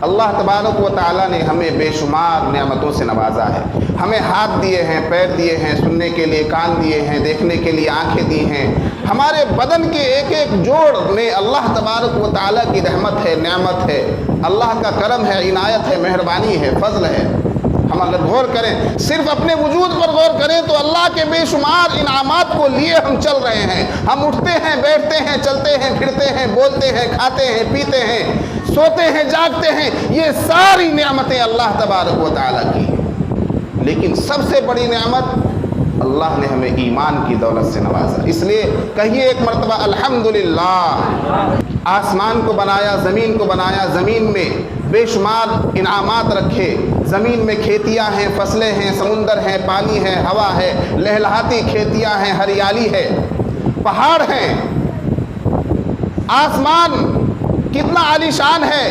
اللہ تبارک و تعالیٰ نے ہمیں بے شمار نعمتوں سے نوازا ہے. ہمیں ہاتھ دیے ہیں، پیر دیے ہیں، سننے کے لیے کان دیے ہیں، دیکھنے کے لیے آنکھیں دی ہیں. ہمارے بدن کے ایک ایک جوڑ میں اللہ تبارک و تعالیٰ کی رحمت ہے، نعمت ہے، اللہ کا کرم ہے، عنایت ہے، مہربانی ہے، فضل ہے. ہم اگر غور کریں، صرف اپنے وجود پر غور کریں تو اللہ کے بے شمار انعامات کو لیے ہم چل رہے ہیں. ہم اٹھتے ہیں، بیٹھتے ہیں، چلتے ہیں، پھرتے ہیں، بولتے ہیں، کھاتے ہیں، پیتے ہیں، سوتے ہیں، جاگتے ہیں. یہ ساری نعمتیں اللہ تبارک و تعالیٰ کی. لیکن سب سے بڑی نعمت اللہ نے ہمیں ایمان کی دولت سے نوازا. اس لیے کہیے ایک مرتبہ الحمدللہ. آسمان کو بنایا، زمین کو بنایا، زمین میں بے شمار انعامات رکھے. زمین میں کھیتیاں ہیں، فصلیں ہیں، سمندر ہیں، پانی ہے، ہوا ہے، لہلہاتی کھیتیاں ہیں، ہریالی ہے، پہاڑ ہیں. آسمان کتنا عالیشان ہے.